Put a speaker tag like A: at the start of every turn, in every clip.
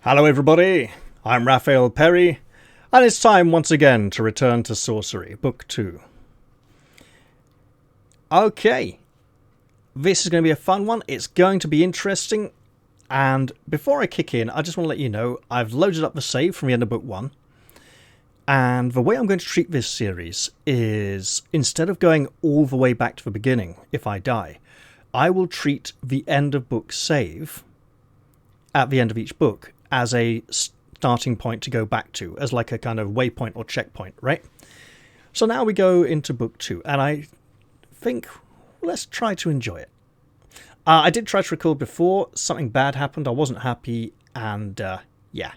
A: Hello everybody, I'm Raphael Perry, and it's time once again to return to Sorcery, Book 2. Okay, this is going to be a fun one, it's going to be interesting, and before I kick in, I just want to let you know I've loaded up the save from the end of Book 1, and the way I'm going to treat this series is, instead of going all the way back to the beginning if I die, I will treat the end of book save at the end of each book as a starting point to go back to, as like a kind of waypoint or checkpoint, right? So now we go into book 2, and I think let's try to enjoy it. I did try to record before, something bad happened, I wasn't happy, and yeah,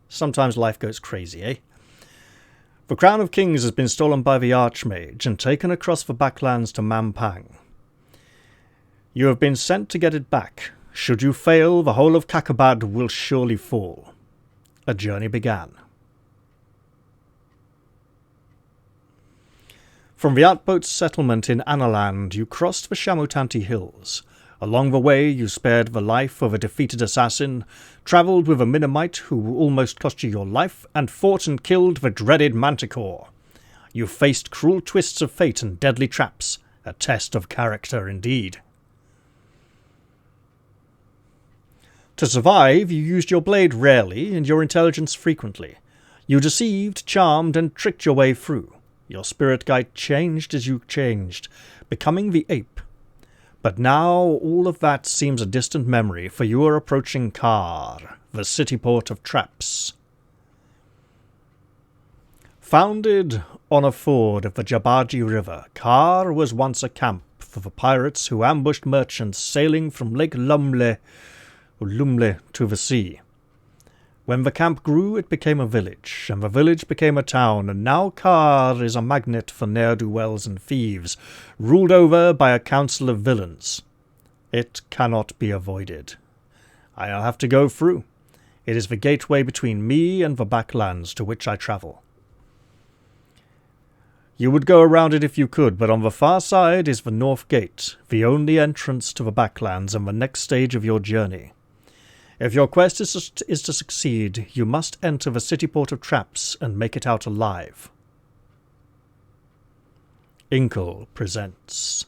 A: sometimes life goes crazy, eh? The Crown of Kings has been stolen by the Archmage and taken across the Baklands to Mampang. You have been sent to get it back. Should you fail, the whole of Kakabad will surely fall. A journey began. From the outpost settlement in Analand, you crossed the Shamutanti Hills. Along the way, you spared the life of a defeated assassin, travelled with a Minimite who almost cost you your life, and fought and killed the dreaded Manticore. You faced cruel twists of fate and deadly traps, a test of character indeed. To survive, you used your blade rarely and your intelligence frequently. You deceived, charmed, and tricked your way through. Your spirit guide changed as you changed, becoming the ape. But now all of that seems a distant memory, for you are approaching Khare, the Cityport of Traps. Founded on a ford of the Jabaji River, Khare was once a camp for the pirates who ambushed merchants sailing from Lake Lumle to the sea. When the camp grew, it became a village, and the village became a town, and now Khare is a magnet for ne'er-do-wells and thieves, ruled over by a council of villains. It cannot be avoided. I'll have to go through. It is the gateway between me and the Baklands to which I travel. You would go around it if you could, but on the far side is the North Gate, the only entrance to the Baklands and the next stage of your journey. If your quest is to succeed, you must enter the Cityport of Traps and make it out alive. Inkle presents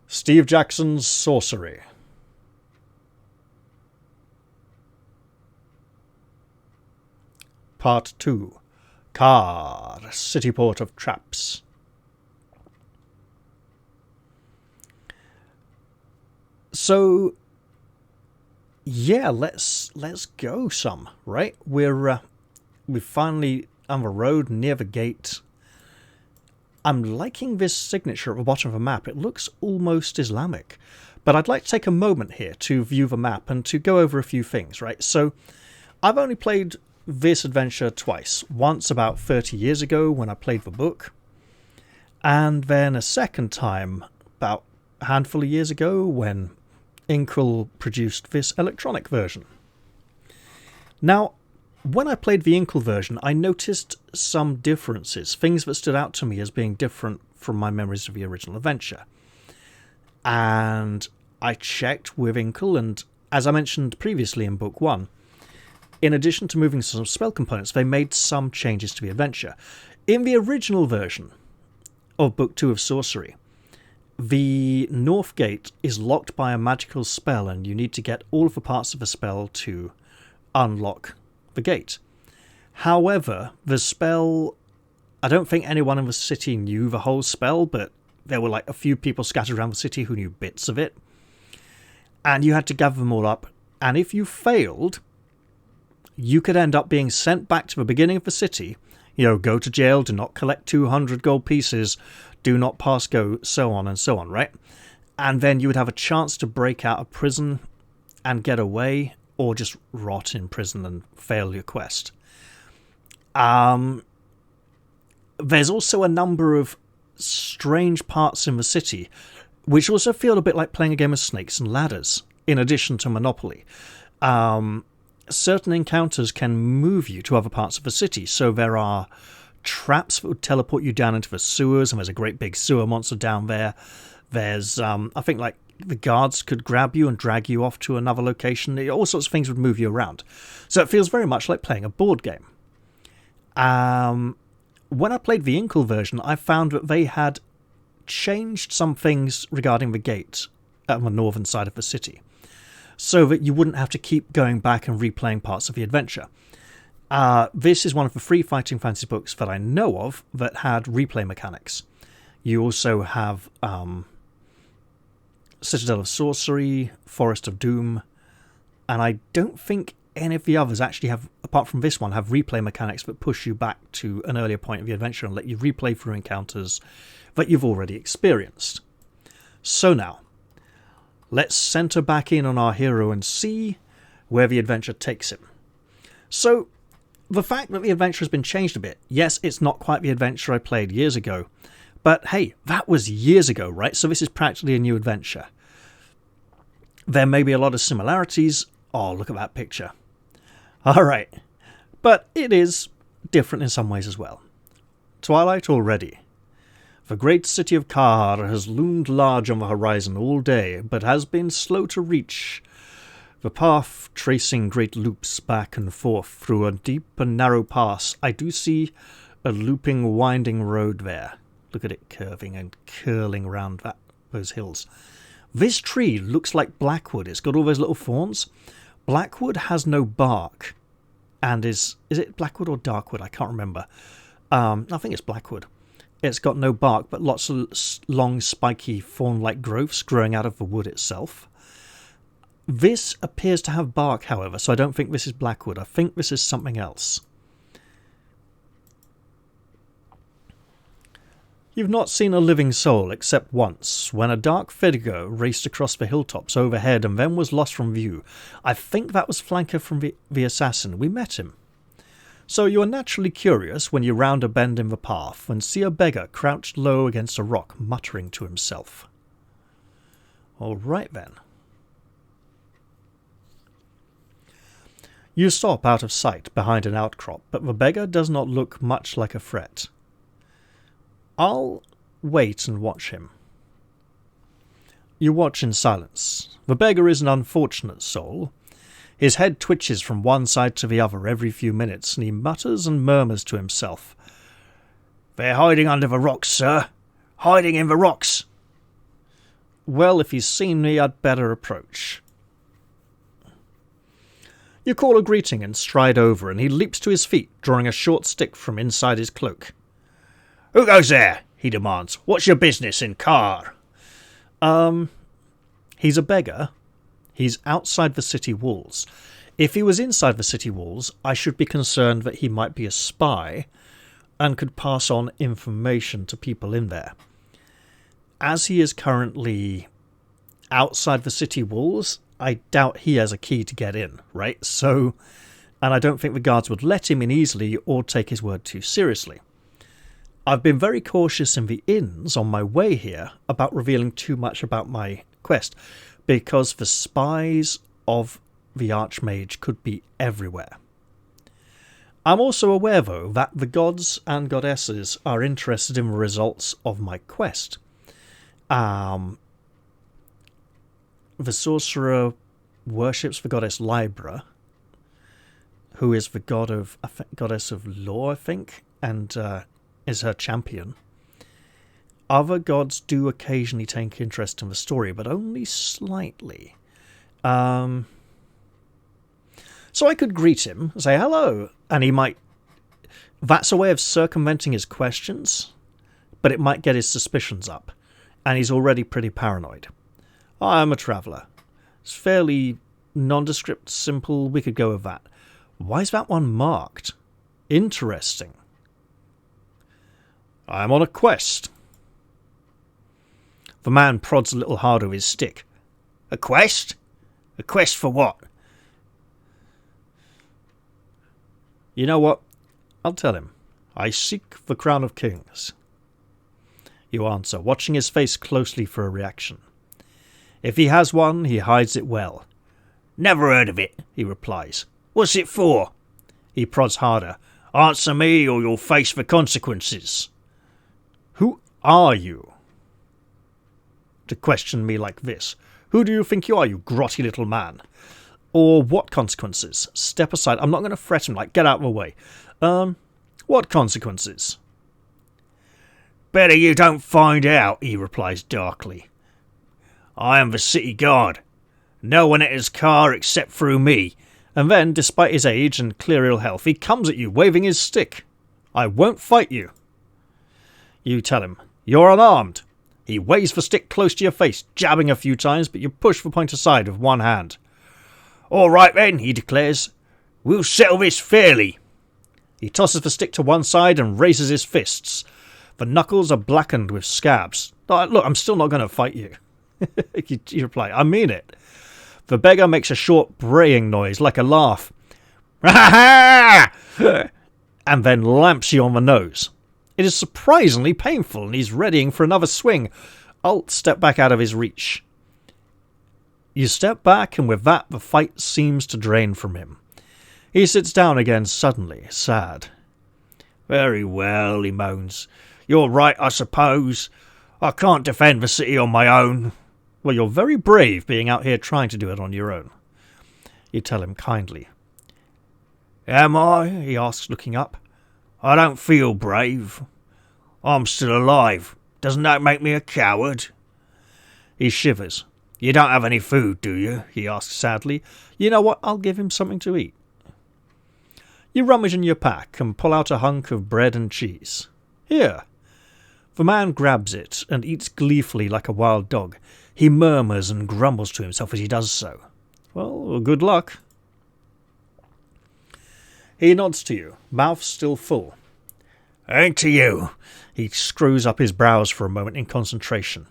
A: Steve Jackson's Sorcery. Part 2. Khare, Cityport of Traps. So, yeah, let's go some, right? We're finally on the road near the gate. I'm liking this signature at the bottom of the map. It looks almost Islamic. But I'd like to take a moment here to view the map and to go over a few things, right? So, I've only played this adventure twice. Once about 30 years ago when I played the book. And then a second time about a handful of years ago when Inkle produced this electronic version. Now, when I played the Inkle version, I noticed some differences, things that stood out to me as being different from my memories of the original adventure. And I checked with Inkle, and as I mentioned previously in Book 1, in addition to moving some spell components, they made some changes to the adventure. In the original version of Book 2 of Sorcery, the North Gate is locked by a magical spell, and you need to get all of the parts of the spell to unlock the gate. However, the spell, I don't think anyone in the city knew the whole spell, but there were like a few people scattered around the city who knew bits of it. And you had to gather them all up, and if you failed, you could end up being sent back to the beginning of the city. You know, go to jail, do not collect 200 gold pieces, do not pass go, so on and so on, right? And then you would have a chance to break out of prison and get away, or just rot in prison and fail your quest. There's also a number of strange parts in the city, which also feel a bit like playing a game of Snakes and Ladders, in addition to Monopoly. Certain encounters can move you to other parts of the city, so there are traps that would teleport you down into the sewers, and there's a great big sewer monster down there. There's, I think, like the guards could grab you and drag you off to another location. All sorts of things would move you around. So it feels very much like playing a board game. When I played the Inkle version, I found that they had changed some things regarding the gate on the northern side of the city, so that you wouldn't have to keep going back and replaying parts of the adventure. This is one of the 3 Fighting Fantasy books that I know of that had replay mechanics. You also have Citadel of Sorcery, Forest of Doom, and I don't think any of the others actually have, apart from this one, have replay mechanics that push you back to an earlier point of the adventure and let you replay through encounters that you've already experienced. So now, let's center back in on our hero and see where the adventure takes him. So, the fact that the adventure has been changed a bit, yes, it's not quite the adventure I played years ago, but hey, that was years ago, right? So this is practically a new adventure. There may be a lot of similarities. Oh, look at that picture. Alright, but it is different in some ways as well. Twilight already. The great city of Khare has loomed large on the horizon all day, but has been slow to reach. The path tracing great loops back and forth through a deep and narrow pass. I do see a looping, winding road there. Look at it curving and curling around those hills. This tree looks like Blackwood. It's got all those little thorns. Blackwood has no bark, and is it Blackwood or Darkwood? I can't remember. I think it's Blackwood. It's got no bark, but lots of long, spiky, thorn-like growths growing out of the wood itself. This appears to have bark, however, so I don't think this is Blackwood. I think this is something else. You've not seen a living soul except once, when a dark figure raced across the hilltops overhead and then was lost from view. I think that was Flanker from the assassin. We met him. So you are naturally curious when you round a bend in the path and see a beggar crouched low against a rock, muttering to himself. All right then. You stop out of sight behind an outcrop, but the beggar does not look much like a threat. I'll wait and watch him. You watch in silence. The beggar is an unfortunate soul. His head twitches from one side to the other every few minutes, and he mutters and murmurs to himself. "They're hiding under the rocks, sir. Hiding in the rocks." Well, if he's seen me, I'd better approach. You call a greeting and stride over, and he leaps to his feet, drawing a short stick from inside his cloak. "Who goes there?" he demands. "What's your business in Khare?" He's a beggar. He's outside the city walls. If he was inside the city walls, I should be concerned that he might be a spy and could pass on information to people in there. As he is currently outside the city walls, I doubt he has a key to get in, right? So, and I don't think the guards would let him in easily or take his word too seriously. I've been very cautious in the inns on my way here about revealing too much about my quest, because the spies of the Archmage could be everywhere. I'm also aware, though, that the gods and goddesses are interested in the results of my quest. The sorcerer worships the goddess Libra, who is the goddess of law, I think, and is her champion. Other gods do occasionally take interest in the story, but only slightly. So I could greet him, say hello, and he might... That's a way of circumventing his questions, but it might get his suspicions up, and he's already pretty paranoid. I'm a traveller. It's fairly nondescript, simple, we could go with that. Why is that one marked? Interesting. I'm on a quest. The man prods a little harder with his stick. A quest? A quest for what? You know what? I'll tell him. I seek the crown of kings. You answer, watching his face closely for a reaction. If he has one, he hides it well. Never heard of it, he replies. What's it for? He prods harder. Answer me or you'll face the consequences. Who are you? to question me like this? Who do you think you are, you grotty little man? Or what consequences? Step aside. I'm not going to threaten him, like, get out of the way. What consequences?
B: Better you don't find out, he replies darkly. I am the city guard. No one enters Khare except through me.
A: And then, despite his age and clear ill health, he comes at you, waving his stick. I won't fight you. You tell him, you're unarmed. He waves the stick close to your face, jabbing a few times, but you push the point aside with one hand.
B: All right then, he declares. We'll settle this fairly.
A: He tosses the stick to one side and raises his fists. The knuckles are blackened with scabs. Look, I'm still not going to fight you. You reply, I mean it. The beggar makes a short braying noise, like a laugh. And then lamps you on the nose. It is surprisingly painful, and he's readying for another swing. I'll step back out of his reach. You step back, and with that, the fight seems to drain from him. He sits down again suddenly, sad.
B: Very well, he moans. You're right, I suppose. I can't defend the city on my own.
A: Well, you're very brave being out here trying to do it on your own. You tell him kindly.
B: Am I? He asks, looking up. I don't feel brave. I'm still alive. Doesn't that make me a coward?
A: He shivers.
B: You don't have any food, do you? He asks sadly.
A: You know what? I'll give him something to eat. You rummage in your pack and pull out a hunk of bread and cheese. Here. The man grabs it and eats gleefully like a wild dog. He murmurs and grumbles to himself as he does so. Well, good luck. He nods to you, mouth still full.
B: And to you.
A: He screws up his brows for a moment in concentration.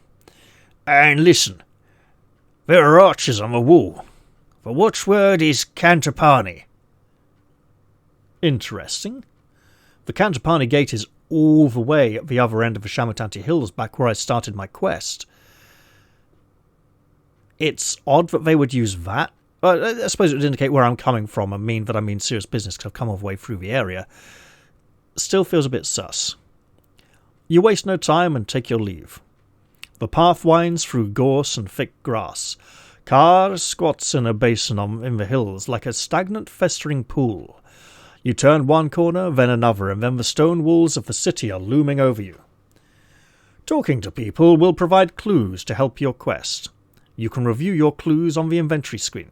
B: And listen. There are archers on the wall. The watchword is Cantapani.
A: Interesting. The Cantapani gate is all the way at the other end of the Shamutanti Hills, back where I started my quest. It's odd that they would use that. I suppose it would indicate where I'm coming from and mean that I mean serious business because I've come all the way through the area. Still feels a bit sus. You waste no time and take your leave. The path winds through gorse and thick grass. Khare squats in a basin in the hills like a stagnant festering pool. You turn one corner, then another, and then the stone walls of the city are looming over you. Talking to people will provide clues to help your quest. You can review your clues on the inventory screen.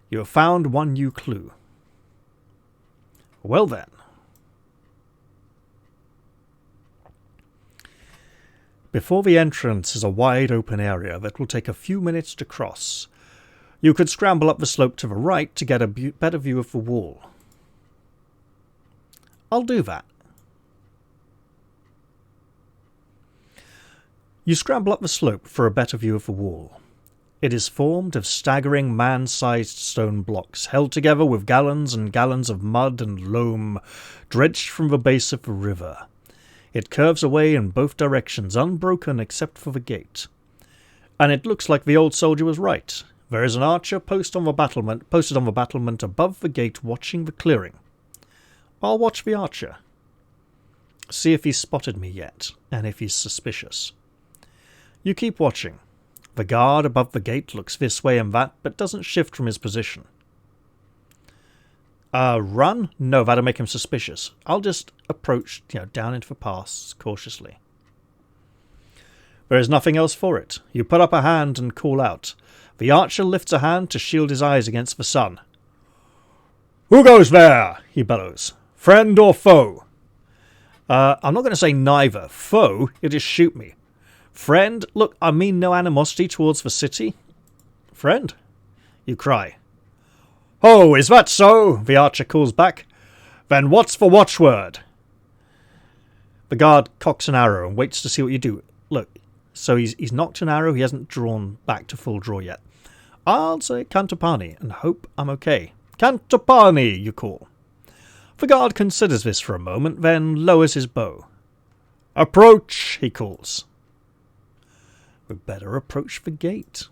A: You have found one new clue. Well then. Before the entrance is a wide open area that will take a few minutes to cross. You could scramble up the slope to the right to get a better view of the wall. I'll do that. You scramble up the slope for a better view of the wall. It is formed of staggering man-sized stone blocks, held together with gallons and gallons of mud and loam, drenched from the base of the river. It curves away in both directions, unbroken except for the gate. And it looks like the old soldier was right. There is an archer posted on the battlement above the gate watching the clearing. I'll watch the archer. See if he's spotted me yet, and if he's suspicious. You keep watching. The guard above the gate looks this way and that, but doesn't shift from his position. Run? No, that'll make him suspicious. I'll just approach, down into the pass cautiously. There is nothing else for it. You put up a hand and call out. The archer lifts a hand to shield his eyes against the sun. "Who goes there?" he bellows. "Friend or foe?" I'm not going to say neither. Foe, you just shoot me. Friend, look, I mean no animosity towards the city. Friend, you cry. "Oh, is that so?" the archer calls back. "Then what's the watchword?" The guard cocks an arrow and waits to see what you do. Look, so he's knocked an arrow, he hasn't drawn back to full draw yet. I'll say Cantapani and hope I'm okay. "Cantapani," you call. The guard considers this for a moment, then lowers his bow. "Approach," he calls. We'd better approach the gate.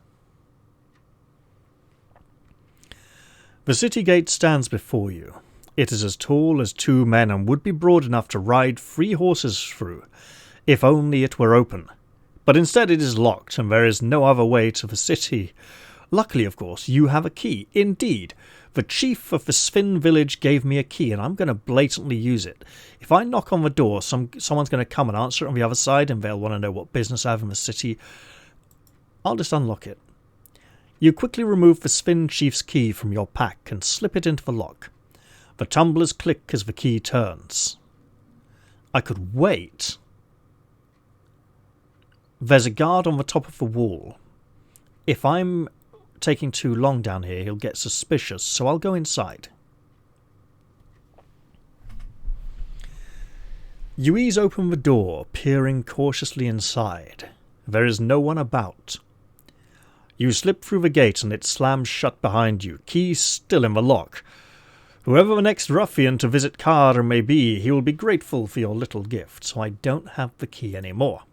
A: The city gate stands before you. It is as tall as two men and would be broad enough to ride 3 horses through, if only it were open. But instead it is locked, and there is no other way to the city. Luckily, of course, you have a key. Indeed, the chief of the Sven village gave me a key, and I'm going to blatantly use it. If I knock on the door, someone's going to come and answer it on the other side, and they'll want to know what business I have in the city. I'll just unlock it. You quickly remove the Sven chief's key from your pack and slip it into the lock. The tumblers click as the key turns. I could wait. There's a guard on the top of the wall. If I'm taking too long down here, he'll get suspicious, so I'll go inside. You ease open the door, peering cautiously inside. There is no one about. You slip through the gate and it slams shut behind you, key still in the lock. Whoever the next ruffian to visit Khare may be, he will be grateful for your little gift, so I don't have the key anymore.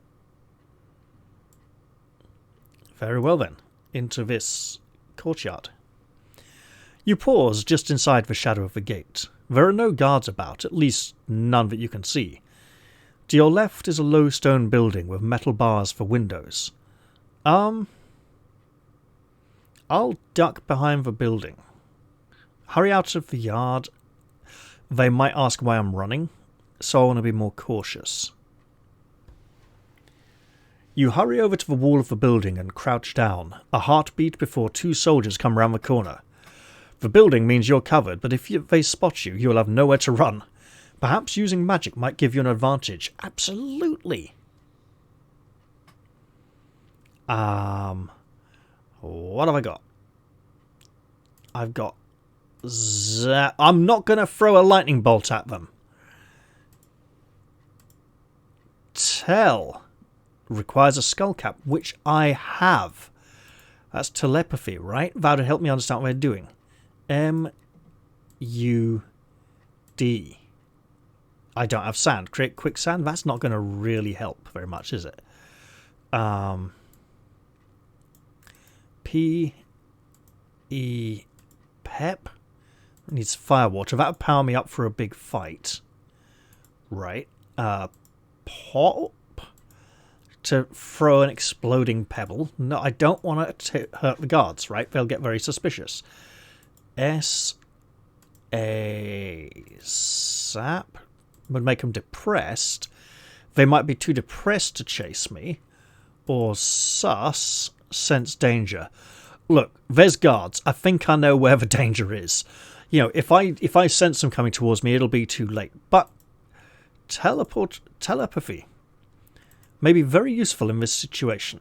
A: Very well then, into this courtyard. You pause just inside the shadow of the gate. There are no guards about, at least none that you can see. To your left is a low stone building with metal bars for windows. I'll duck behind the building. Hurry out of the yard. They might ask why I'm running, so I want to be more cautious. You hurry over to the wall of the building and crouch down, a heartbeat before two soldiers come round the corner. The building means you're covered, but if they spot you, you'll have nowhere to run. Perhaps using magic might give you an advantage. Absolutely. What have I got? I've got I'm not going to throw a lightning bolt at them. Tell requires a skull cap, which I have. That's telepathy, right? That would help me understand what they're doing. M-U-D. I don't have sand. Create quicksand. That's not going to really help very much, is it? P-E... Pep? Needs firewater. That would power me up for a big fight. Right. Pop? To throw an exploding pebble. No, I don't want to hurt the guards, right? They'll get very suspicious. S-A... Sap? Would make them depressed. They might be too depressed to chase me. Or sus, sense danger. Look, there's guards. I think I know where the danger is. You know, if I sense them coming towards me, it'll be too late. But telepathy may be very useful in this situation.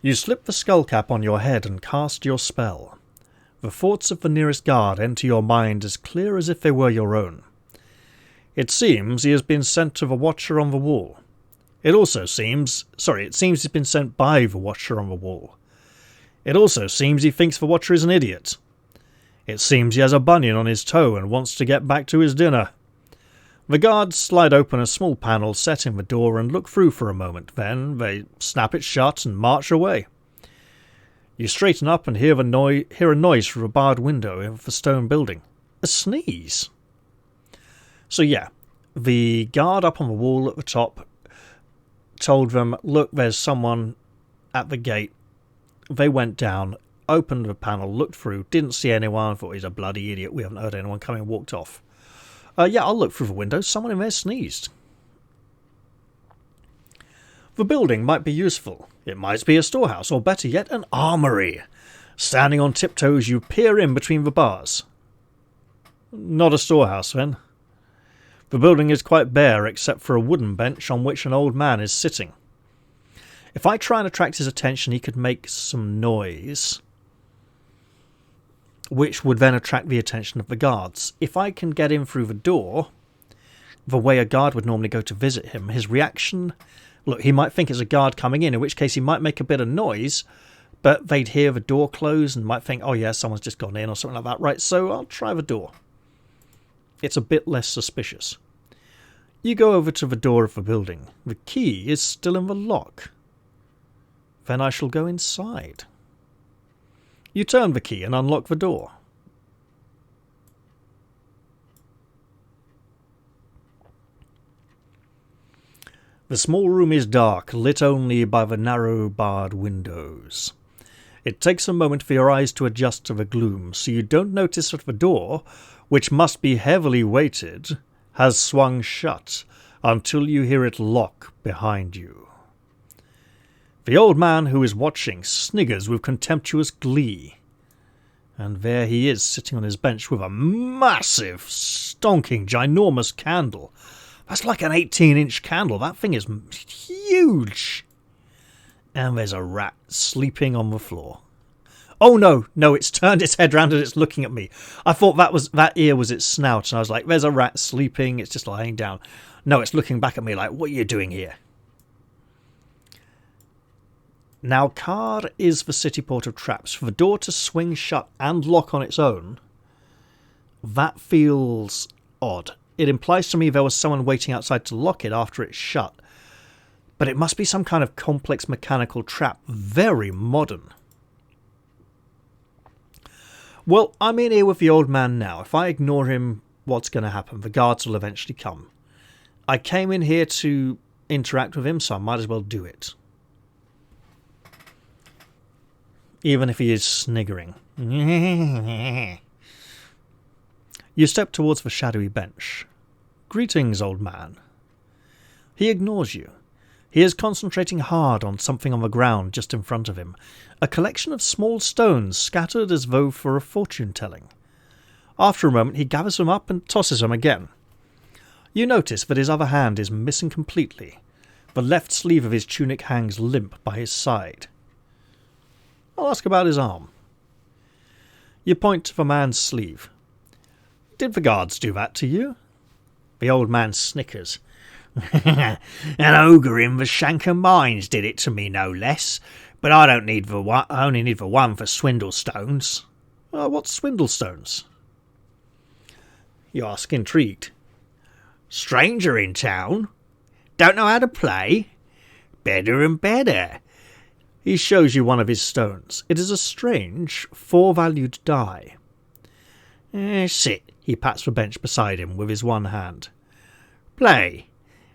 A: You slip the skull cap on your head and cast your spell. The thoughts of the nearest guard enter your mind as clear as if they were your own. It seems he has been sent to the watcher on the wall. It seems he's been sent by the watcher on the wall. It also seems he thinks the watcher is an idiot. It seems he has a bunion on his toe and wants to get back to his dinner. The guards slide open a small panel set in the door and look through for a moment. Then they snap it shut and march away. You straighten up and hear a noise through a barred window of the stone building. A sneeze. So yeah, the guard up on the wall at the top told them, look, there's someone at the gate. They went down, opened the panel, looked through, didn't see anyone, thought he's a bloody idiot, we haven't heard anyone coming, walked off. Yeah, I'll look through the window, someone in there sneezed. The building might be useful. It might be a storehouse, or better yet, an armory. Standing on tiptoes, you peer in between the bars. Not a storehouse, then. The building is quite bare, except for a wooden bench on which an old man is sitting. If I try and attract his attention, he could make some noise, which would then attract the attention of the guards. If I can get in through the door, the way a guard would normally go to visit him, his reaction... Look, he might think it's a guard coming in which case he might make a bit of noise, but they'd hear the door close and might think, oh yeah, someone's just gone in or something like that. Right, so I'll try the door. It's a bit less suspicious. You go over to the door of the building. The key is still in the lock. Then I shall go inside. You turn the key and unlock the door. The small room is dark, lit only by the narrow barred windows. It takes a moment for your eyes to adjust to the gloom, so you don't notice that the door, which must be heavily weighted, has swung shut until you hear it lock behind you. The old man who is watching sniggers with contemptuous glee. And there he is, sitting on his bench with a massive, stonking, ginormous candle. That's like an 18-inch candle. That thing is huge. And there's a rat sleeping on the floor. Oh no, it's turned its head round and it's looking at me. I thought that ear was its snout, and I was like, there's a rat sleeping, it's just lying down. No, it's looking back at me like, what are you doing here? Now, Khare is the Cityport of Traps. For the door to swing shut and lock on its own, that feels odd. It implies to me there was someone waiting outside to lock it after it's shut. But it must be some kind of complex mechanical trap. Very modern. Well, I'm in here with the old man now. If I ignore him, what's going to happen? The guards will eventually come. I came in here to interact with him, so I might as well do it. Even if he is sniggering. You step towards the shadowy bench. Greetings, old man. He ignores you. He is concentrating hard on something on the ground just in front of him. A collection of small stones scattered as though for a fortune-telling. After a moment he gathers them up and tosses them again. You notice that his other hand is missing completely. The left sleeve of his tunic hangs limp by his side. I'll ask about his arm. You point to the man's sleeve. Did the guards do that to you? The old man snickers. An ogre in the Shanker mines did it to me, no less. But I don't need the one. I only need the one for swindle stones. What swindle stones? You ask, intrigued. Stranger in town? Don't know how to play? Better and better. He shows you one of his stones. It is a strange, 4-valued die. Sit, he pats the bench beside him with his one hand. Play.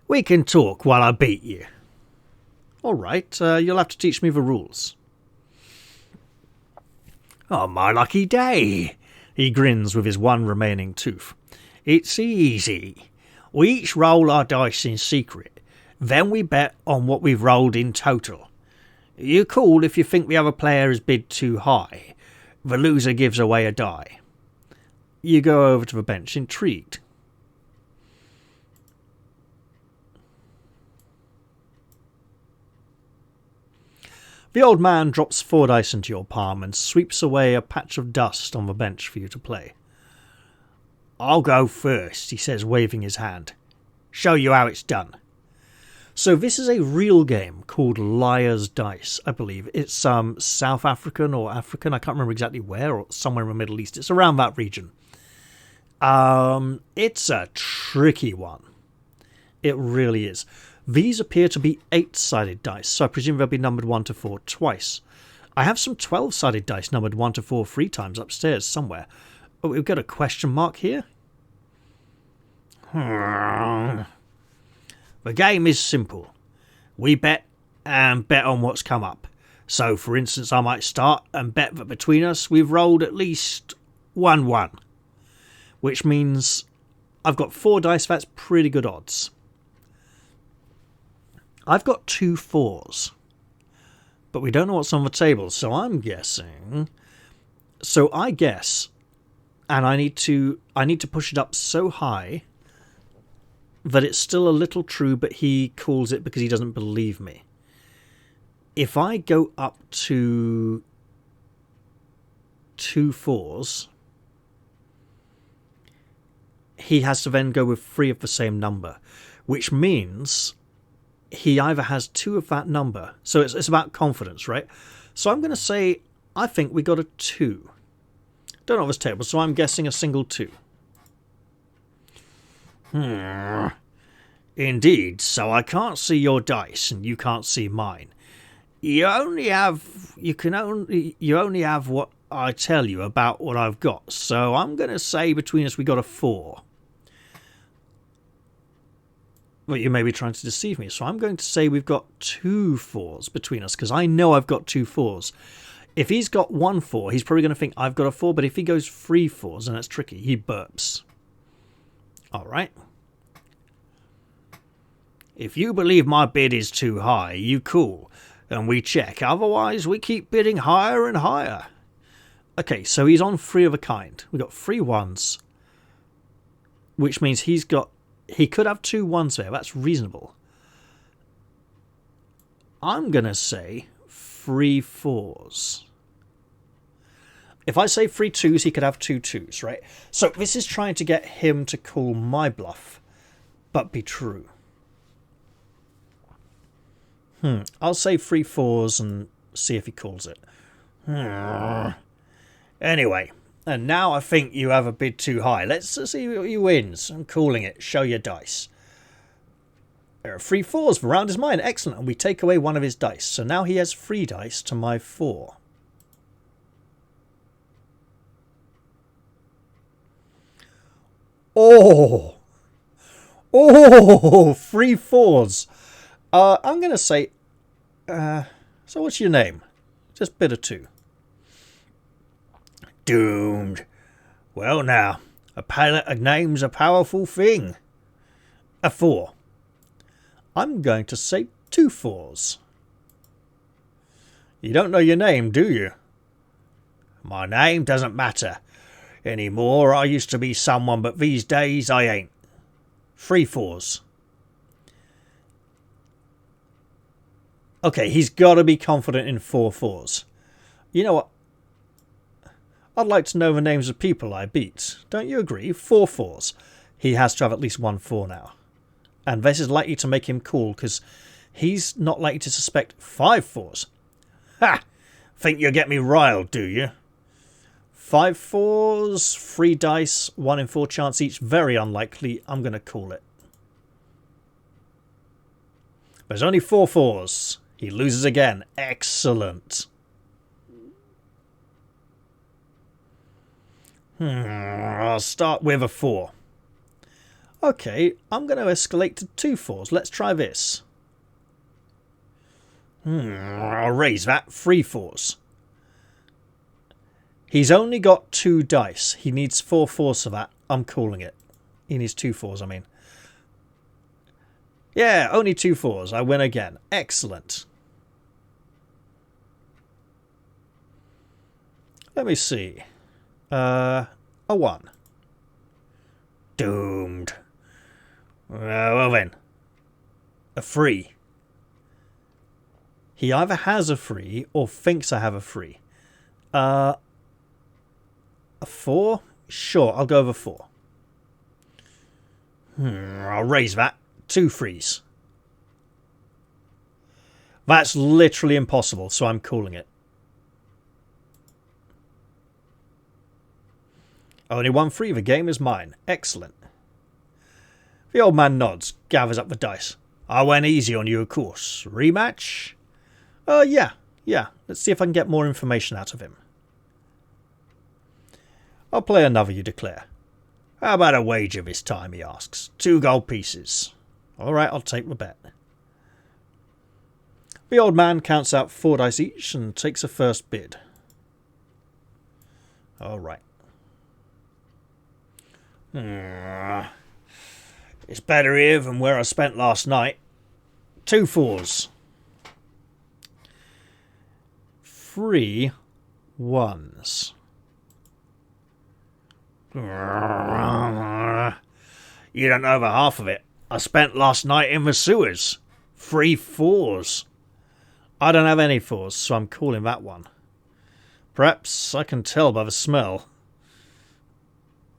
A: We can talk while I beat you. All right, you'll have to teach me the rules. Oh, my lucky day. He grins with his one remaining tooth. It's easy. We each roll our dice in secret. Then we bet on what we've rolled in total. You call if you think the other player has bid too high. The loser gives away a die. You go over to the bench, intrigued. The old man drops 4 dice into your palm and sweeps away a patch of dust on the bench for you to play. I'll go first, he says, waving his hand. Show you how it's done. So this is a real game called Liar's Dice, I believe. It's South African or African, I can't remember exactly where, or somewhere in the Middle East. It's around that region. It's a tricky one. It really is. These appear to be 8-sided dice, so I presume they'll be numbered 1 to 4 twice. I have some 12-sided dice numbered 1 to 4 3 times upstairs somewhere. Oh, we've got a question mark here. The game is simple. We bet and bet on what's come up. So, for instance, I might start and bet that between us we've rolled at least 1-1. Which means I've got 4 dice, that's pretty good odds. I've got 2 4s. But we don't know what's on the table, so I'm guessing... So I guess, and I need to push it up so high that it's still a little true, but he calls it because he doesn't believe me. If I go up to 2 4s, he has to then go with 3 of the same number, which means he either has 2 of that number. So it's about confidence, right? So I'm going to say, I think we got a 2. Don't know this table, so I'm guessing a single 2. Indeed, so I can't see your dice and you can't see mine. You only have what I tell you about what I've got. So I'm going to say between us we got a 4. But you may be trying to deceive me. So I'm going to say we've got 2 4s between us, because I know I've got 2 4s. If he's got 1 4, he's probably going to think I've got a 4, but if he goes 3 4s, then that's tricky. He burps. Alright. If you believe my bid is too high, you call, and we check. Otherwise, we keep bidding higher and higher. Okay, so he's on 3 of a kind. We've got 3 1s, which means he could have 2 1s there. That's reasonable. I'm going to say 3 4s. If I say 3 2s, he could have 2 2s, right? So this is trying to get him to call my bluff, but be true. I'll say 3 4s and see if he calls it. Anyway, and now I think you have a bid too high. Let's see who wins. I'm calling it. Show your dice. There are 3 4s. The round is mine. Excellent. And we take away 1 of his dice. So now he has 3 dice to my 4. Oh! 3 4s. I'm going to say... so what's your name? Just bid of 2. Doomed. Well now, a palette of names a powerful thing. A 4. I'm going to say 2 4s. You don't know your name, do you? My name doesn't matter anymore. I used to be someone, but these days I ain't. 3 4s. Okay, he's got to be confident in 4 4s. You know what? I'd like to know the names of people I beat. Don't you agree? 4 4s. He has to have at least 1 4 now. And this is likely to make him cool, because he's not likely to suspect 5 4s. Ha! Think you'll get me riled, do you? 5 4s, 3 dice, 1 in 4 chance each. Very unlikely. I'm going to call it. There's only 4 4s. He loses again. Excellent. I'll start with a 4. Okay, I'm going to escalate to 2 4s. Let's try this. I'll raise that. 3 4s. He's only got 2 dice. He needs 4 4s for that. I'm calling it. He needs 2 4s, I mean. Yeah, only 2 4s. I win again. Excellent. Let me see. A 1. Doomed. Well then. A 3. He either has a 3 or thinks I have a 3. A 4? Sure, I'll go with a 4. I'll raise that. 2 3s. That's literally impossible, so I'm calling it. Only 1 3. The game is mine. Excellent. The old man nods, gathers up the dice. I went easy on you, of course. Rematch? Yeah. Let's see if I can get more information out of him. I'll play another, you declare. How about a wager this time, he asks. 2 gold pieces. All right, I'll take the bet. The old man counts out 4 dice each and takes a first bid. All right. It's better here than where I spent last night. 2 4s. 3 1s. You don't know the half of it. I spent last night in the sewers. 3 4s. I don't have any 4s, so I'm calling that one. Perhaps I can tell by the smell.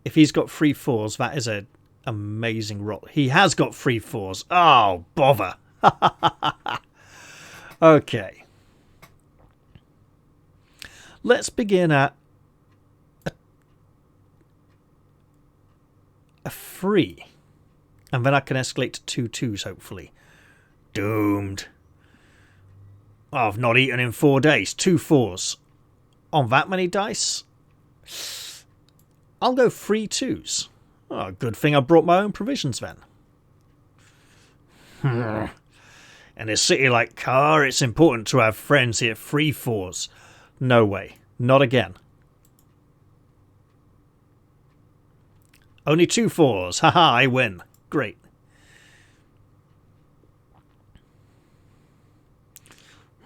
A: If he's got 3 4s, that is an amazing roll. He has got 3 4s. Oh, bother. Okay. Let's begin at a 3. And then I can escalate to 2 2s, hopefully. Doomed. I've not eaten in 4 days. 2 4s. On that many dice? I'll go 3 2s. Oh, good thing I brought my own provisions then.
B: In a city like Khare, it's important to have friends here. 3-4s.
A: No way. Not again.
B: Only 2-4s. Haha, I win. Great.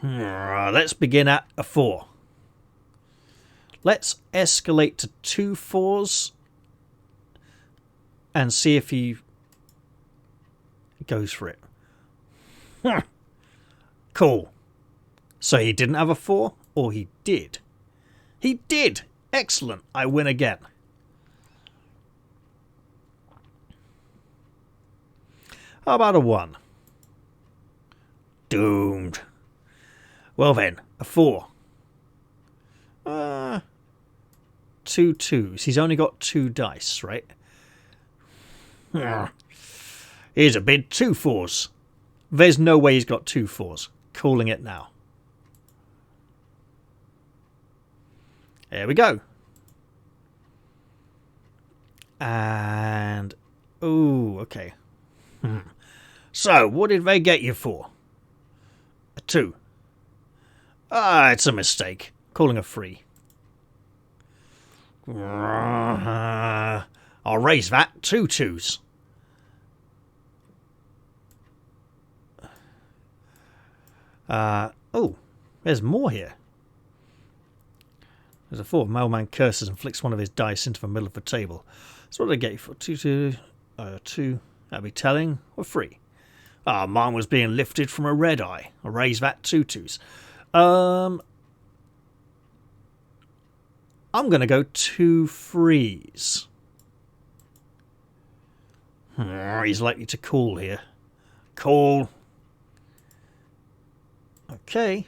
B: Let's begin at a 4.
A: Let's escalate to 2 4s and see if he goes for it.
B: Cool.
A: So he didn't have a 4, or he did?
B: He did! Excellent. I win again.
A: How about a 1?
B: Doomed. Well then, a 4.
A: 2 2s. He's only got 2 dice, right?
B: Here's a bid. 2 4s.
A: There's no way he's got 2 4s. Calling it now.
B: There we go.
A: And... ooh, okay.
B: So, what did they get you for? A 2. Ah, it's a mistake.
A: Calling a 3.
B: I'll raise that. 2 2s.
A: Oh, there's more here. There's a 4. Mailman curses and flicks one of his dice into the middle of the table. So what did I get you for? 2 2. 2. That'd be telling. Or 3.
B: Ah, mine was being lifted from a red eye. I'll raise that. 2 2s.
A: I'm going to go 2 3s.
B: He's likely to call here. Call.
A: Okay.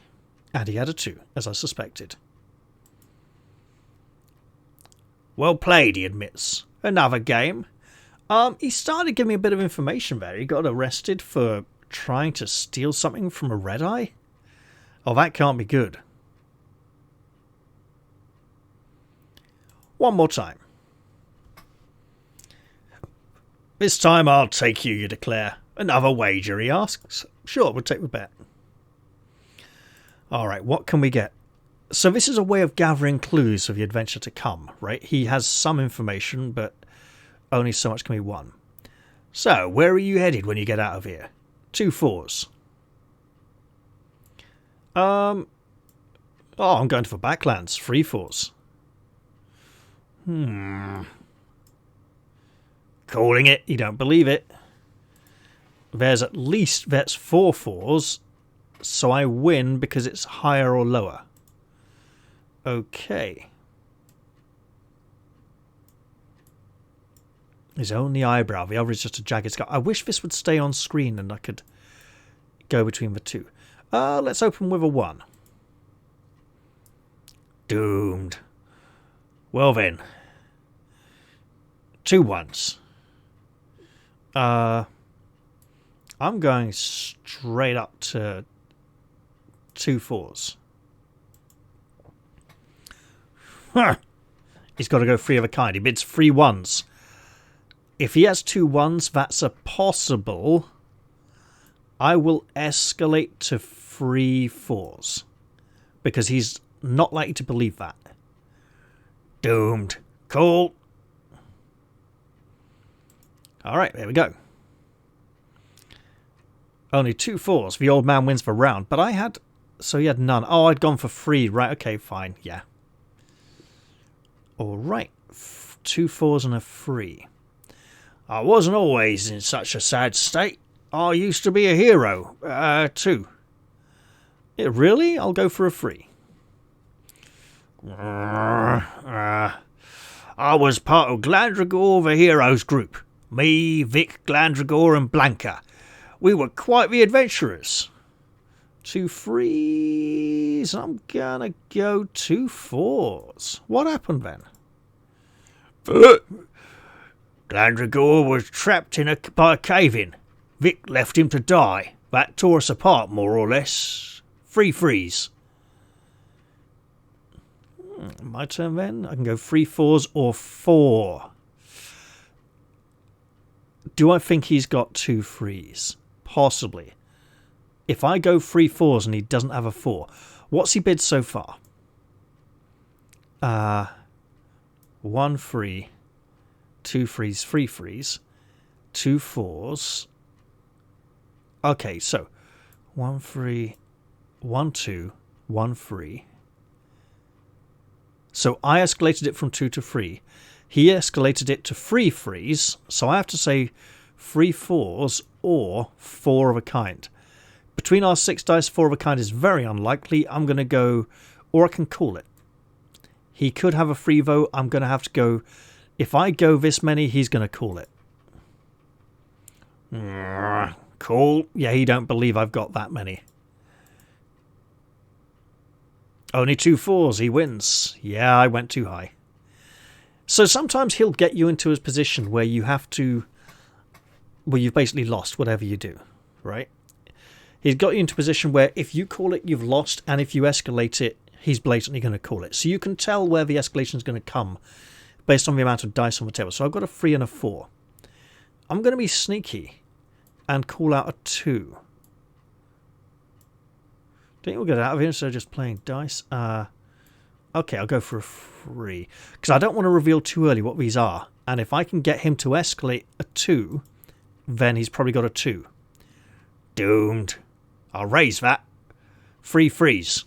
A: And he had a 2, as I suspected.
B: Well played, he admits.
A: Another game. He started giving me a bit of information there. He got arrested for trying to steal something from a red eye. Oh, that can't be good. One more time.
B: This time I'll take you declare.
A: Another wager, he asks. Sure, we'll take the bet. Alright, what can we get? So this is a way of gathering clues for the adventure to come, right? He has some information, but only so much can be won.
B: So, where are you headed when you get out of here?
A: 2 4s. Oh, I'm going for Baklands. 3 4s.
B: Calling it.
A: You don't believe it. There's 4 4s, so I win because it's higher or lower. Okay. His only eyebrow. The other is just a jagged scar. I wish this would stay on screen and I could go between the two. Let's open with a 1.
B: Doomed. Well then.
A: 2 1s. I'm going straight up to 2 4s. He's got to go 3 of a kind. He bids 3 1s. If he has 2 1s, that's a possible. I will escalate to 3 4s. Because he's not likely to believe that.
B: Doomed. Cool.
A: Alright, there we go. Only 2 4s. The old man wins the round. But I had... so he had none. Oh, I'd gone for 3. Right, okay, fine. Yeah. Alright. 2 4s and a 3.
B: I wasn't always in such a sad state. I used to be a hero. 2.
A: Yeah, really? I'll go for a 3.
B: I was part of Glandragor, the heroes group. Me, Vic, Glandragor and Blanca. We were quite the adventurers.
A: 2 3s. I'm gonna go 2 4s. What happened then?
B: Glandragor was trapped by a cave-in. Vic left him to die. That tore us apart, more or less. 3 3s.
A: My turn then. I can go 3 4s or 4. Do I think he's got 2 3s? possibly. If I go 3 4s and he doesn't have a 4, what's he bid so far? 1 3, 2 3s, 3 3s, 2 4s. Okay, so 1 3, 1 2, 1 3. So I escalated it from 2 to 3. He escalated it to 3 3s, so I have to say 3 4s or 4 of a kind. Between our 6 dice, 4 of a kind is very unlikely. I'm going to go, or I can call it. He could have a free vote. I'm going to have to go, if I go this many, he's going to call it. Cool. Yeah, he don't believe I've got that many. Only 2 4s, he wins. Yeah, I went too high. So sometimes he'll get you into a position where you have to, where you've basically lost whatever you do, right? He's got you into a position where if you call it, you've lost, and if you escalate it, he's blatantly going to call it. So you can tell where the escalation is going to come based on the amount of dice on the table. So I've got a 3 and a 4. I'm going to be sneaky and call out a 2. Don't you want to get out of here instead of just playing dice? Okay, I'll go for a 3. Because I don't want to reveal too early what these are. And if I can get him to escalate a 2, then he's probably got a 2. Doomed. I'll raise that. 3 3s.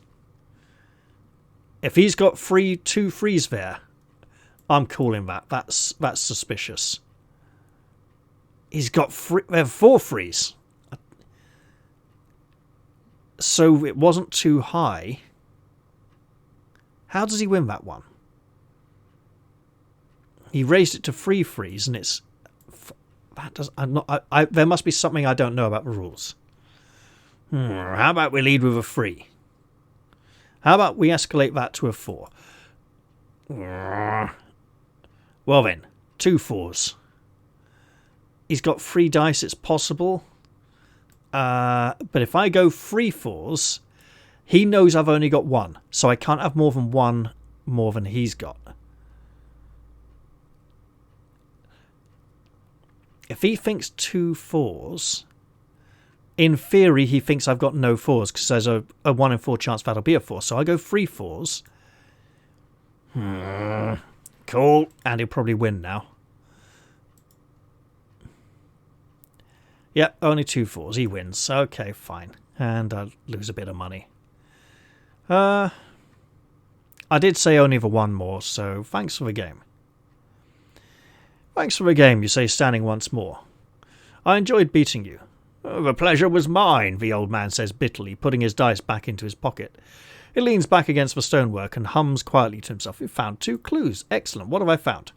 A: If he's got 2 3s there, I'm calling that. That's suspicious. He's got 4 3s. So it wasn't too high. How does he win that one? He raised it to 3 3s, and it's that does. I'm not. There must be something I don't know about the rules. How about we lead with a 3? How about we escalate that to a 4? Well then, 2 4s. He's got 3 dice. It's possible. But if I go 3 4s, he knows I've only got 1, so I can't have more than 1 more than he's got. If he thinks 2 4s, in theory he thinks I've got no 4s because there's a 1 in 4 chance that'll be a 4. So I go 3 4s. Cool. And he'll probably win now. Yep, only 2 4s. He wins. Okay, fine. And I'll lose a bit of money. I did say only the 1 more, so thanks for the game. Thanks for the game, you say, standing once more. I enjoyed beating you. The pleasure was mine, the old man says bitterly, putting his dice back into his pocket. He leans back against the stonework and hums quietly to himself. We've found 2 clues. Excellent. What have I found?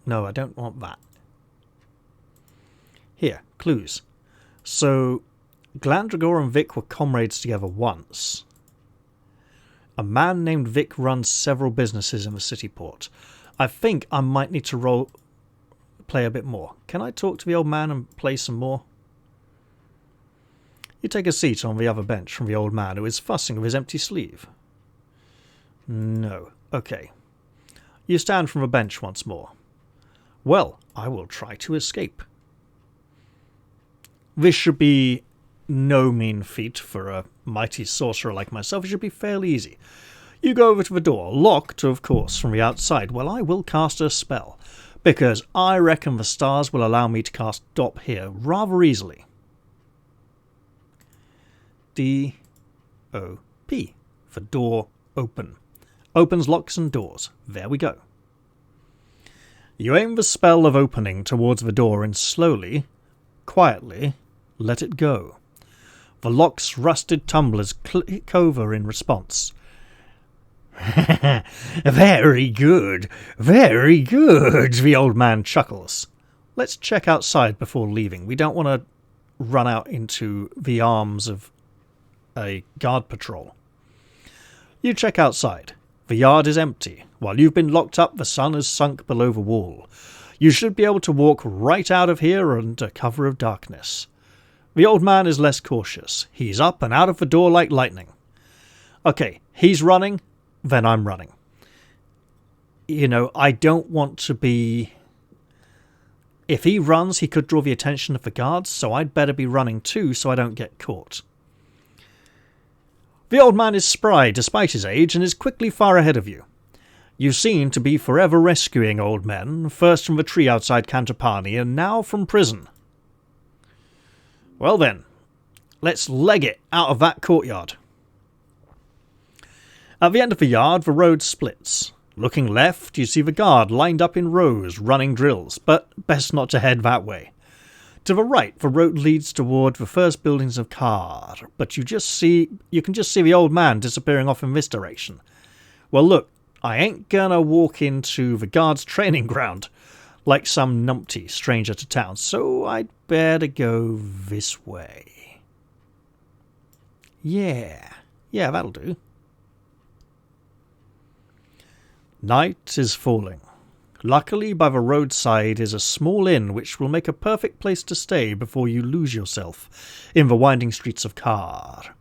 A: No, I don't want that. Here, clues. So, Glandragor and Vic were comrades together once. A man named Vic runs several businesses in the Cityport. I think I might need to play a bit more. Can I talk to the old man and play some more? You take a seat on the other bench from the old man who is fussing with his empty sleeve. No. Okay. You stand from the bench once more. Well, I will try to escape. This should be no mean feat for a mighty sorcerer like myself. It should be fairly easy. You go over to the door, locked, of course, from the outside. Well, I will cast a spell, because I reckon the stars will allow me to cast Dop here rather easily. D-O-P, for door open. Opens locks and doors. There we go. You aim the spell of opening towards the door and slowly, quietly, let it go. The lock's rusted tumblers click over in response. Very good, the old man chuckles. Let's check outside before leaving. We don't want to run out into the arms of a guard patrol. You check outside. The yard is empty. While you've been locked up, the sun has sunk below the wall. You should be able to walk right out of here under cover of darkness. The old man is less cautious. He's up and out of the door like lightning. Okay, he's running, then I'm running. You know, I don't want to be If he runs, he could draw the attention of the guards, so I'd better be running too so I don't get caught. The old man is spry despite his age and is quickly far ahead of you. You seem to be forever rescuing old men, first from the tree outside Cantapani and now from prison. Well then, let's leg it out of that courtyard. At the end of the yard, the road splits. Looking left, you see the guard lined up in rows, running drills, but best not to head that way. To the right, the road leads toward the first buildings of Khare, but you can just see the old man disappearing off in this direction. Well look, I ain't gonna walk into the guard's training ground like some numpty stranger to town, so I'd better go this way. Yeah, that'll do. Night is falling. Luckily, by the roadside is a small inn which will make a perfect place to stay before you lose yourself in the winding streets of Khare.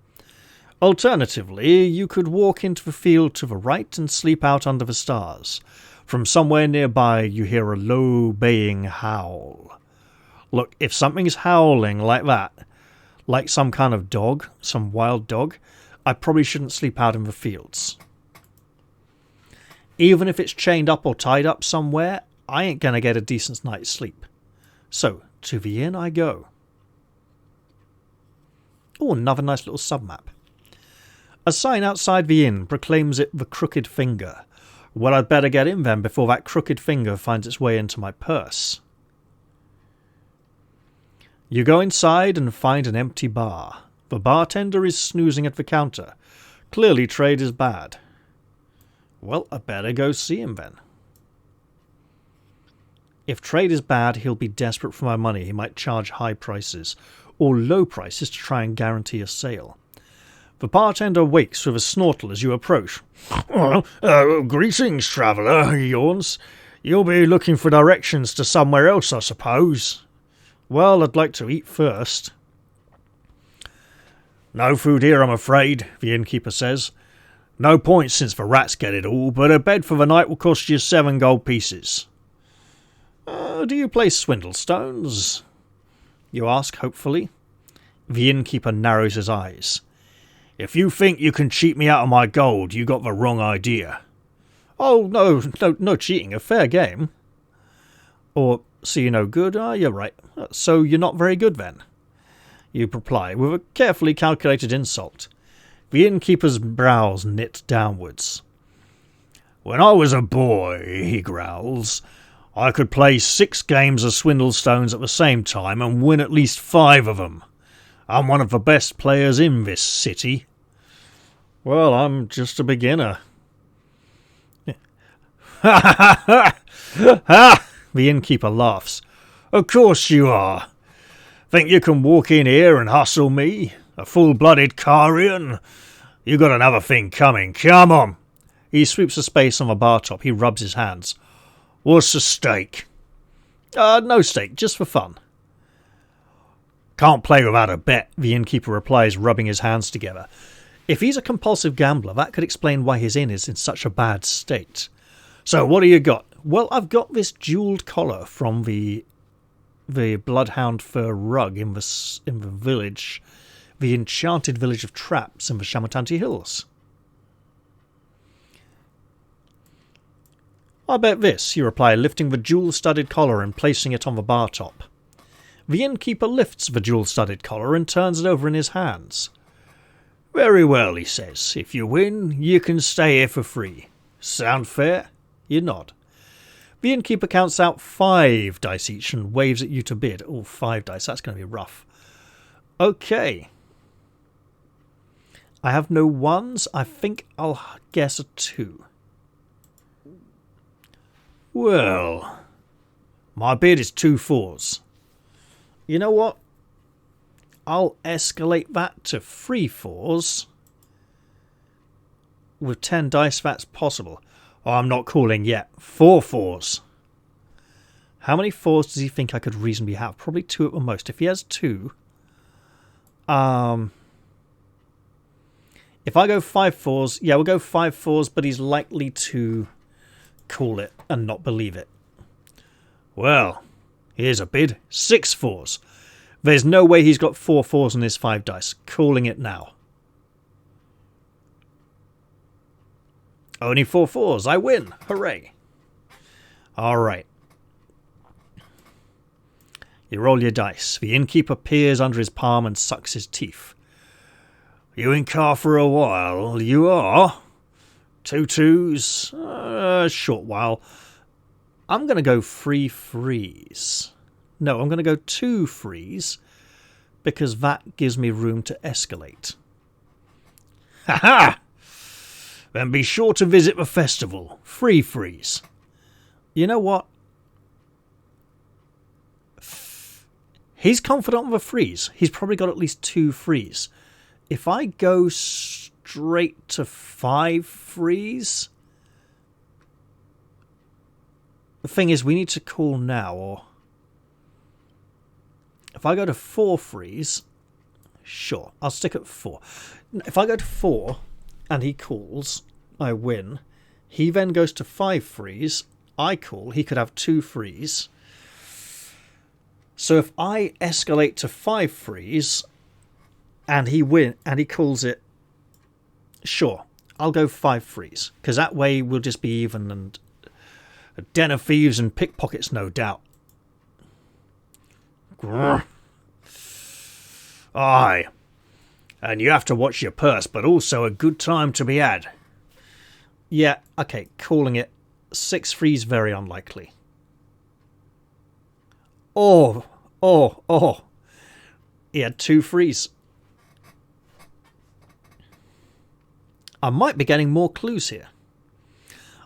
A: Alternatively, you could walk into the field to the right and sleep out under the stars. From somewhere nearby, you hear a low baying howl. Look, if something's howling like that, like some kind of dog, some wild dog, I probably shouldn't sleep out in the fields. Even if it's chained up or tied up somewhere, I ain't gonna get a decent night's sleep. So, to the inn I go. Oh, another nice little sub-map. A sign outside the inn proclaims it the Crooked Finger. Well, I'd better get in then before that crooked finger finds its way into my purse. You go inside and find an empty bar. The bartender is snoozing at the counter. Clearly trade is bad. Well, I better go see him then. If trade is bad, he'll be desperate for my money. He might charge high prices, or low prices to try and guarantee a sale. The bartender wakes with a snortle as you approach. Greetings, traveller, he yawns. You'll be looking for directions to somewhere else, I suppose. Well, I'd like to eat first. No food here, I'm afraid, the innkeeper says. No point since the rats get it all, but a bed for the night will cost you 7 gold pieces. Do you play swindle stones? You ask, hopefully. The innkeeper narrows his eyes. If you think you can cheat me out of my gold, you got the wrong idea. Oh, no cheating, a fair game. Or, so you're no good? You're right. So you're not very good then? You reply with a carefully calculated insult. The innkeeper's brows knit downwards. When I was a boy, he growls, I could play 6 games of swindle stones at the same time and win at least 5 of them. I'm one of the best players in this city. Well, I'm just a beginner. Ha ha ha ha! The innkeeper laughs. Of course you are. Think you can walk in here and hustle me? A full-blooded Kharian? You got another thing coming. Come on. He sweeps a space on the bar top. He rubs his hands. What's the stake? No stake, just for fun. Can't play without a bet, the innkeeper replies, rubbing his hands together. If he's a compulsive gambler, that could explain why his inn is in such a bad state. So what do you got? Well, I've got this jewelled collar from the bloodhound fur rug in the village, the enchanted village of Traps in the Shamutanti Hills. I bet this, you reply, lifting the jewel-studded collar and placing it on the bar top. The innkeeper lifts the jewel-studded collar and turns it over in his hands. Very well, he says. If you win, you can stay here for free. Sound fair? You nod. The innkeeper counts out 5 dice each and waves at you to bid. Oh, 5 dice, that's going to be rough. Okay. I have no 1s. I think I'll guess a 2. Well, my bid is 2 4s. You know what? I'll escalate that to 3 4s. With 10 dice, that's possible. Oh, I'm not calling yet. 4 4s. How many 4s does he think I could reasonably have? Probably 2 at the most. If he has 2... If I go 5 4s... Yeah, we'll go 5 4s, but he's likely to call it and not believe it. Well, Here's a bid. 6 fours. There's no way he's got 4 fours on his 5 dice. Calling it now. Only 4 fours. I win. Hooray. Alright. You roll your dice. The innkeeper peers under his palm and sucks his teeth. You in Khare for a while? You are? 2 twos? Short while. I'm going to go 3 threes. No, I'm going to go 2 threes because that gives me room to escalate. Ha ha! Then be sure to visit the festival. 3 threes. You know what? He's confident of a threes. He's probably got at least 2 threes. If I go straight to 5 threes... The thing is, we need to call now, or... If I go to 4 threes... Sure, I'll stick at 4. If I go to 4, and he calls, I win. He then goes to 5 threes, I call, he could have 2 threes. So if I escalate to 5 threes, and he calls it... Sure, I'll go 5 threes, because that way we'll just be even and... A den of thieves and pickpockets, no doubt. Grr. Aye. And you have to watch your purse, but also a good time to be had. Yeah, okay, calling it. 6 threes, very unlikely. Oh. He had 2 threes. I might be getting more clues here.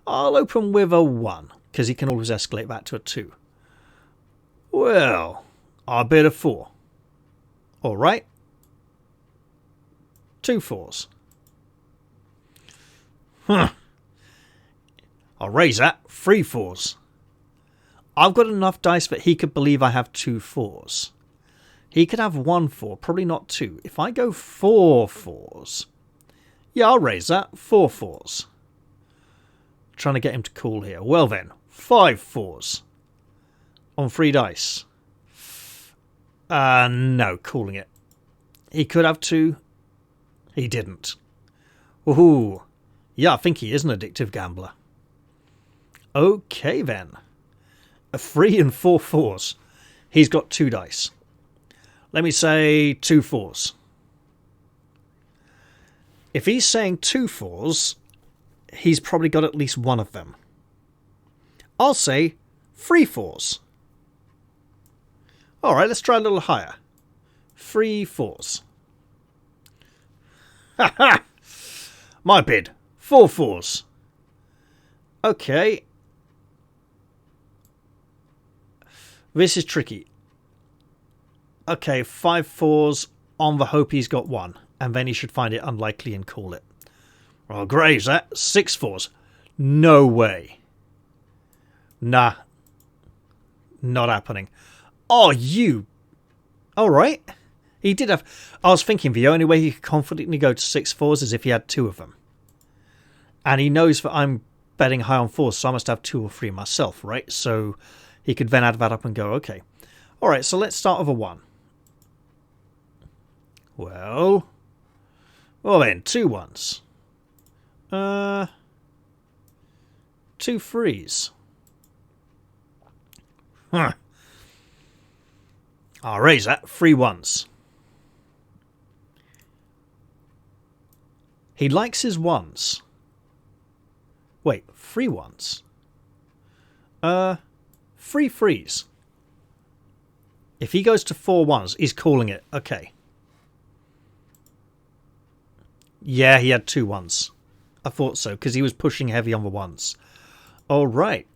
A: I'll open with a 1, because he can always escalate back to a 2. Well, I bid a 4. Alright. 2 fours. Huh. I'll raise that. 3 fours. I've got enough dice that he could believe I have 2 fours. He could have 1 4, probably not 2. If I go 4 fours... Yeah, I'll raise that. 4 fours. Trying to get him to call here. Well then, 5 fours. On 3 dice. No, calling it. He could have 2. He didn't. Woohoo. Yeah, I think he is an addictive gambler. Okay then. A 3 and 4 fours. He's got 2 dice. Let me say 2 fours. If he's saying 2 fours, he's probably got at least one of them. I'll say 3 fours. Alright, let's try a little higher. 3 fours. Ha ha! My bid. 4 fours. Okay. This is tricky. Okay, 5 fours on the hope he's got 1. And then he should find it unlikely and call it. Well, graves that. 6 fours. No way. Nah. Not happening. Oh, you... Alright. He did have... I was thinking the only way he could confidently go to 6 fours is if he had 2 of them. And he knows that I'm betting high on 4s, so I must have 2 or 3 myself, right? So he could then add that up and go, okay. Alright, so let's start with a 1. Well then, 2 1s. 2 3s. Huh. I'll raise that. 3 1s. He likes his 1s. Wait, 3 1s? 3 3s. If he goes to 4 1s, he's calling it. Okay. Yeah, he had 2 1s. I thought so, because he was pushing heavy on the 1s. Alright.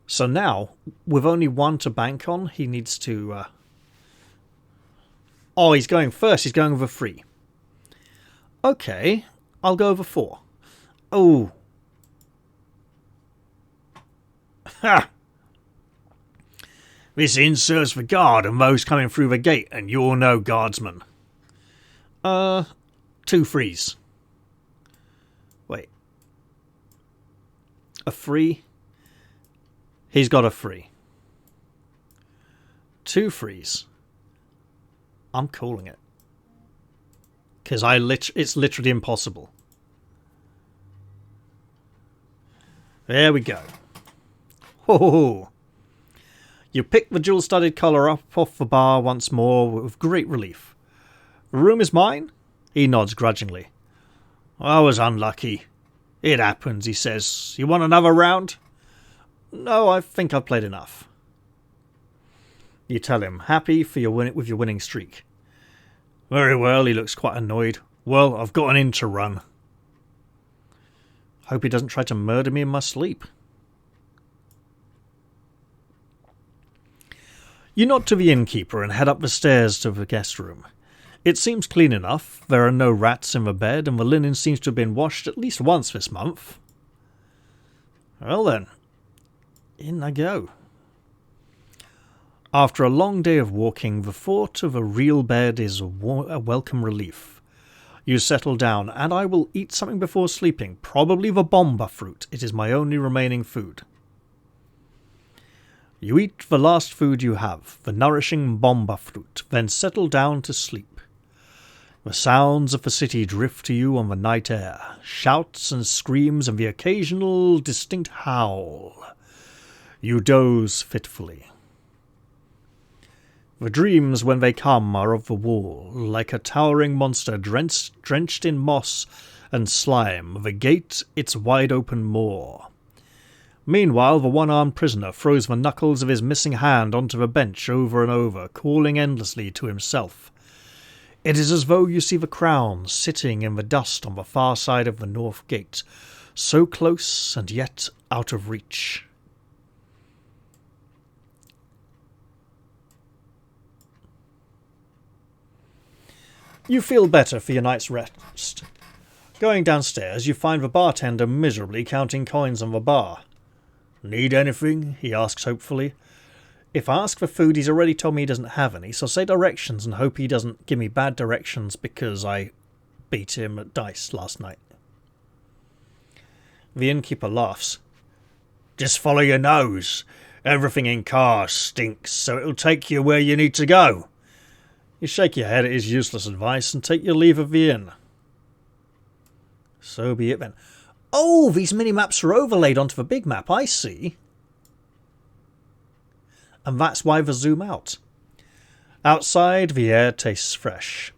A: So now, with only 1 to bank on, he needs to... Oh, he's going first. He's going over 3. Okay, I'll go over 4. Oh. Ha! This inn serves for guard and those coming through the gate, and you're no guardsman. 2 3s. Wait. A 3? He's got a 3. 2 freeze. I'm calling it. Because it's literally impossible. There we go. Ho ho ho. You pick the jewel-studded collar up off the bar once more with great relief. The room is mine? He nods grudgingly. I was unlucky. It happens, he says. You want another round? No, I think I've played enough. You tell him, happy for with your winning streak. Very well, he looks quite annoyed. Well, I've got an inn to run. Hope he doesn't try to murder me in my sleep. You nod to the innkeeper and head up the stairs to the guest room. It seems clean enough. There are no rats in the bed, and the linen seems to have been washed at least once this month. Well then, in I go. After a long day of walking, the thought of a real bed is a welcome relief. You settle down, and I will eat something before sleeping, probably the bomba fruit. It is my only remaining food. You eat the last food you have, the nourishing bomba fruit, then settle down to sleep. The sounds of the city drift to you on the night air, shouts and screams and the occasional distinct howl. You doze fitfully. The dreams, when they come, are of the wall, like a towering monster drenched in moss and slime, the gate its wide-open maw. Meanwhile, the one-armed prisoner throws the knuckles of his missing hand onto the bench over and over, calling endlessly to himself. It is as though you see the crown sitting in the dust on the far side of the north gate, so close and yet out of reach. You feel better for your night's rest. Going downstairs, you find the bartender miserably counting coins on the bar. Need anything? He asks hopefully. If I ask for food, he's already told me he doesn't have any, so say directions and hope he doesn't give me bad directions because I beat him at dice last night. The innkeeper laughs. Just follow your nose. Everything in Khare stinks, so it'll take you where you need to go. You shake your head at his useless advice and take your leave of the inn. So be it then. Oh, these mini-maps are overlaid onto the big map, I see. And that's why they zoom out. Outside, the air tastes fresh.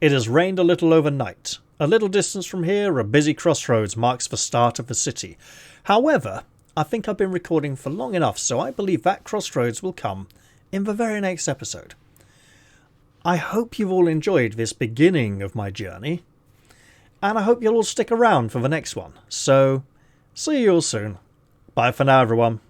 A: It has rained a little overnight. A little distance from here, a busy crossroads marks the start of the city. However, I think I've been recording for long enough, so I believe that crossroads will come in the very next episode. I hope you've all enjoyed this beginning of my journey, and I hope you'll all stick around for the next one. So, see you all soon. Bye for now, everyone.